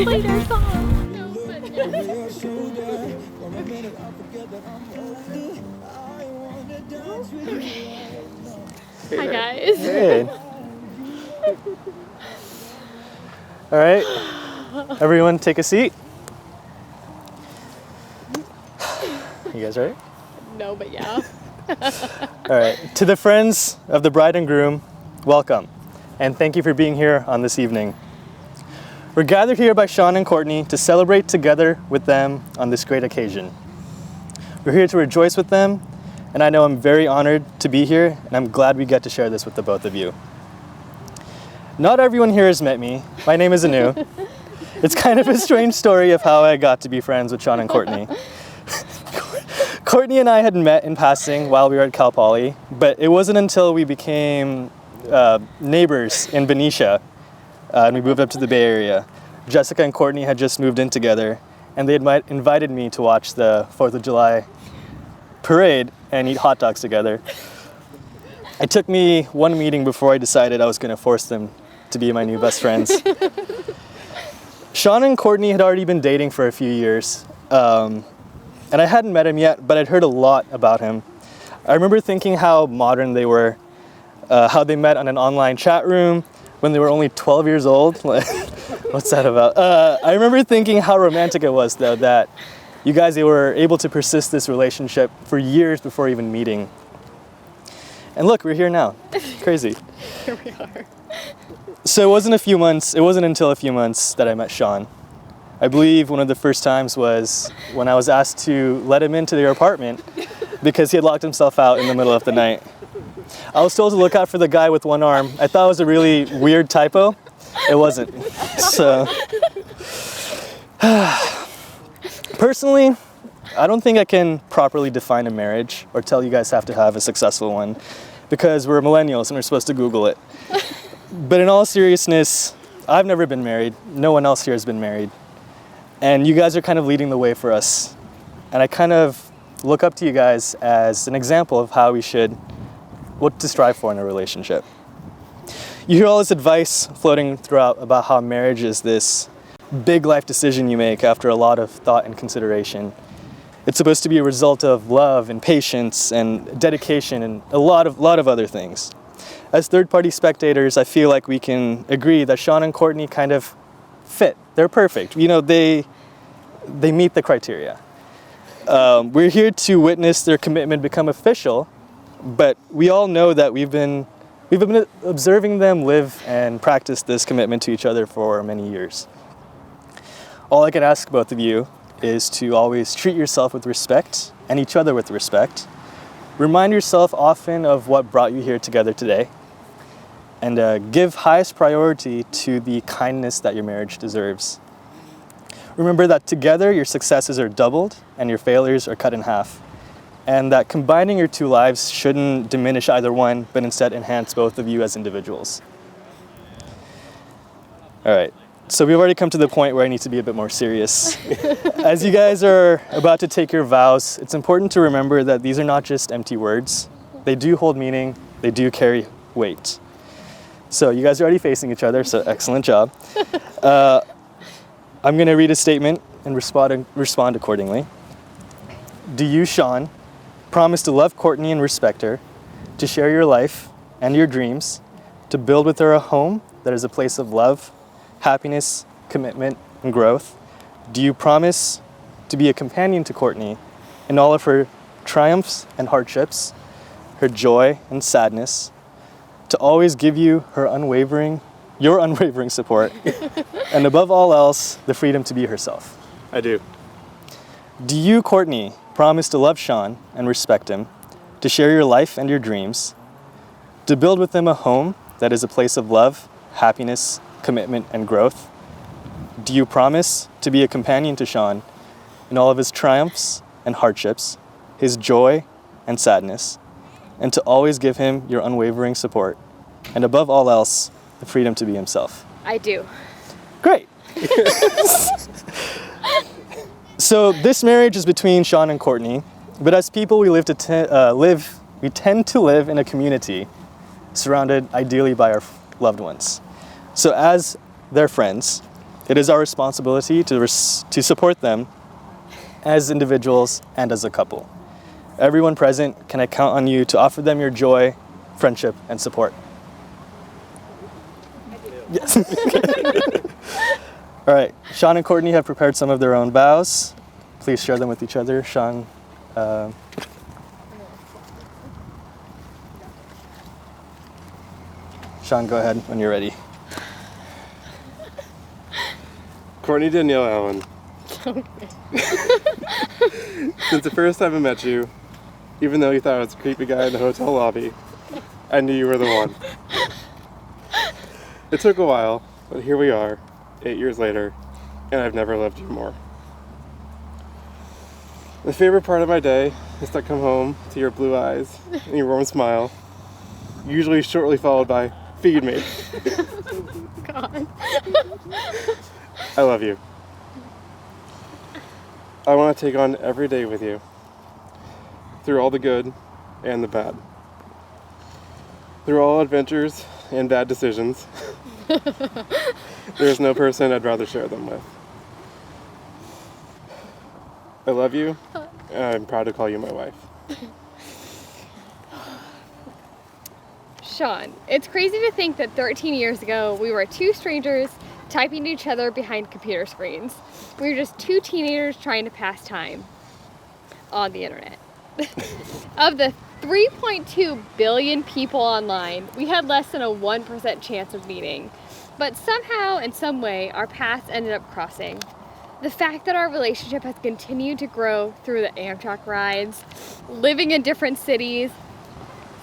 played our song. Hi guys. Hey. All right, everyone take a seat. You guys ready? No, but yeah. All right, to the friends of the bride and groom, welcome, and thank you for being here on this evening. We're gathered here by Sean and Courtney to celebrate together with them on this great occasion. We're here to rejoice with them, and I know I'm very honored to be here, and I'm glad we get to share this with the both of you. Not everyone here has met me. My name is Anu. It's kind of a strange story of how I got to be friends with Sean and Courtney. Courtney and I had met in passing while we were at Cal Poly, but it wasn't until we became neighbors in Benicia and we moved up to the Bay Area. Jessica and Courtney had just moved in together, and they had invited me to watch the 4th of July parade and eat hot dogs together. It took me one meeting before I decided I was going to force them to be my new best friends. Sean and Courtney had already been dating for a few years. And I hadn't met him yet, but I'd heard a lot about him. I remember thinking how modern they were, how they met on an online chat room when they were only 12 years old. What's that about? I remember thinking how romantic it was, though, that you guys were able to persist this relationship for years before even meeting. And look, we're here now. Crazy. Here we are. So it wasn't until a few months that I met Sean. I believe one of the first times was when I was asked to let him into their apartment because he had locked himself out in the middle of the night. I was told to look out for the guy with one arm. I thought it was a really weird typo. It wasn't. So, personally, I don't think I can properly define a marriage or tell you guys have to have a successful one because we're millennials and we're supposed to Google it. But in all seriousness, I've never been married. No one else here has been married. And you guys are kind of leading the way for us. And I kind of look up to you guys as an example of what to strive for in a relationship. You hear all this advice floating throughout about how marriage is this big life decision you make after a lot of thought and consideration. It's supposed to be a result of love and patience and dedication and a lot of other things. As third-party spectators, I feel like we can agree that Sean and Courtney kind of fit. They're perfect. You know, they meet the criteria. We're here to witness their commitment become official, but we all know that we've been observing them live and practice this commitment to each other for many years. All I can ask both of you is to always treat yourself with respect and each other with respect. Remind yourself often of what brought you here together today, and give highest priority to the kindness that your marriage deserves. Remember that together your successes are doubled and your failures are cut in half, and that combining your two lives shouldn't diminish either one, but instead enhance both of you as individuals. All right, so we've already come to the point where I need to be a bit more serious. As you guys are about to take your vows, it's important to remember that these are not just empty words. They do hold meaning, they do carry weight. So you guys are already facing each other, so excellent job. I'm going to read a statement and respond accordingly. Do you, Sean, promise to love Courtney and respect her, to share your life and your dreams, to build with her a home that is a place of love, happiness, commitment, and growth? Do you promise to be a companion to Courtney in all of her triumphs and hardships, her joy and sadness, to always give you your unwavering support, and above all else, the freedom to be herself? I do. Do you, Courtney, promise to love Sean and respect him, to share your life and your dreams, to build with him a home that is a place of love, happiness, commitment, and growth? Do you promise to be a companion to Sean in all of his triumphs and hardships, his joy and sadness, and to always give him your unwavering support, and above all else, the freedom to be himself? I do. Great. So this marriage is between Sean and Courtney, but as people, we tend to live in a community surrounded ideally by our loved ones. So as their friends, It is our responsibility to support them as individuals and as a couple. Everyone present, can I count on you to offer them your joy, friendship, and support? Yes. All right, Sean and Courtney have prepared some of their own vows. Please share them with each other. Sean, go ahead when you're ready. Courtney Danielle Allen. Since the first time I met you, even though you thought I was a creepy guy in the hotel lobby, I knew you were the one. It took a while, but here we are, 8 years later, and I've never loved you more. The favorite part of my day is to come home to your blue eyes and your warm smile, usually shortly followed by, feed me. God. I love you. I want to take on every day with you, through all the good and the bad, through all adventures and bad decisions. There's no person I'd rather share them with. I love you, and I'm proud to call you my wife. Sean, it's crazy to think that 13 years ago we were two strangers typing to each other behind computer screens. We were just two teenagers trying to pass time on the internet. Of the 3.2 billion people online, we had less than a 1% chance of meeting. But somehow, in some way, our paths ended up crossing. The fact that our relationship has continued to grow through the Amtrak rides, living in different cities,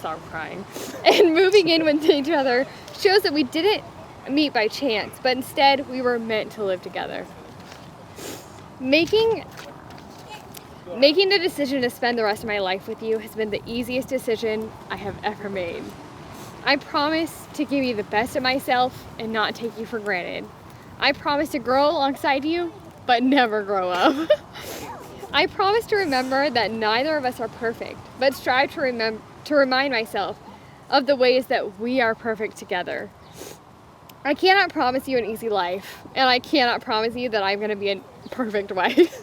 sorry, I'm crying, and moving in with each other shows that we didn't meet by chance, but instead we were meant to live together. Making the decision to spend the rest of my life with you has been the easiest decision I have ever made. I promise to give you the best of myself and not take you for granted. I promise to grow alongside you, but never grow up. I promise to remember that neither of us are perfect, but strive to remind myself of the ways that we are perfect together. I cannot promise you an easy life, and I cannot promise you that I'm going to be a perfect wife.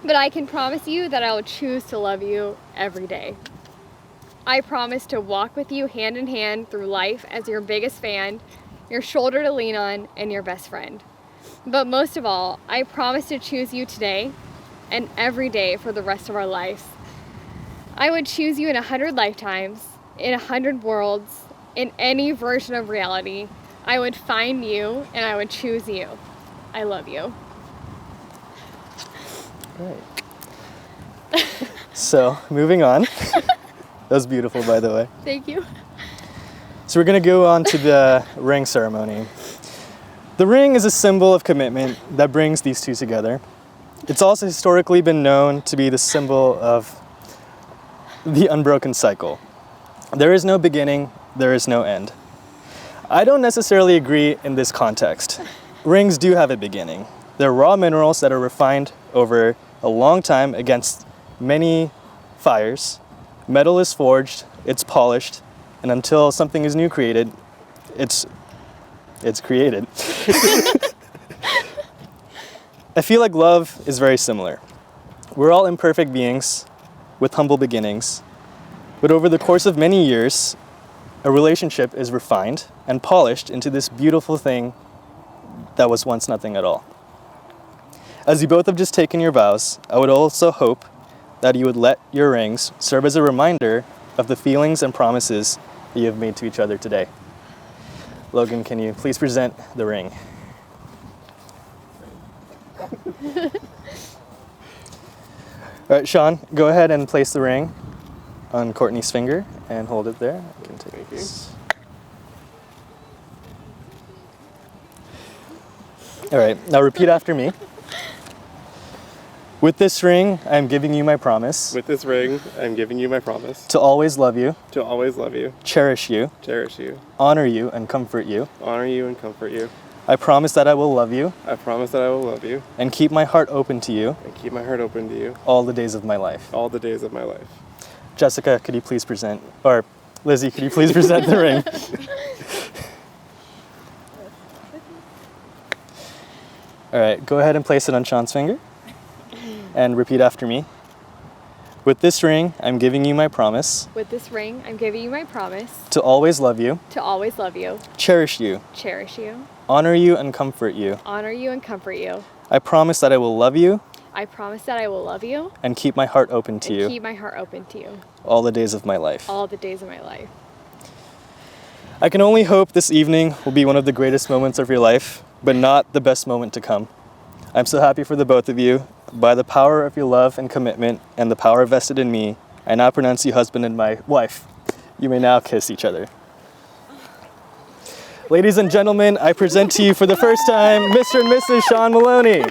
But I can promise you that I will choose to love you every day. I promise to walk with you hand in hand through life as your biggest fan, your shoulder to lean on, and your best friend. But most of all, I promise to choose you today and every day for the rest of our lives. I would choose you in 100 lifetimes, in 100 worlds, in any version of reality. I would find you and I would choose you. I love you. Right. So, moving on. That was beautiful, by the way. Thank you. So we're going to go on to the ring ceremony. The ring is a symbol of commitment that brings these two together. It's also historically been known to be the symbol of the unbroken cycle. There is no beginning, there is no end. I don't necessarily agree in this context. Rings do have a beginning. They're raw minerals that are refined over a long time against many fires. Metal is forged, it's polished, and until something is new created, it's created. I feel like love is very similar. We're all imperfect beings with humble beginnings, but over the course of many years, a relationship is refined and polished into this beautiful thing that was once nothing at all. As you both have just taken your vows, I would also hope that you would let your rings serve as a reminder of the feelings and promises that you have made to each other today. Logan, can you please present the ring? All right, Sean, go ahead and place the ring on Courtney's finger and hold it there. I can take this. All right, now repeat after me. With this ring, I am giving you my promise. With this ring, I'm giving you my promise. To always love you. To always love you. Cherish you. Cherish you. Honor you and comfort you. Honor you and comfort you. I promise that I will love you. I promise that I will love you. And keep my heart open to you. And keep my heart open to you. All the days of my life. All the days of my life. Jessica, could you please present, or Lizzie, could you please present the ring? All right, go ahead and place it on Sean's finger and repeat after me. With this ring, I'm giving you my promise With this ring, I'm giving you my promise to always love you, to always love you, cherish you, cherish you, honor you, and comfort you. honor you, and comfort you. I promise that I will love you I promise that I will love you and keep my heart open to and you keep my heart open to you all the days of my life. all the days of my life. I can only hope this evening will be one of the greatest moments of your life, but not the best moment to come. I'm so happy for the both of you. By the power of your love and commitment and the power vested in me, I now pronounce you husband and my wife. You may now kiss each other. Ladies and gentlemen, I present to you for the first time Mr. and Mrs. Sean Moloney.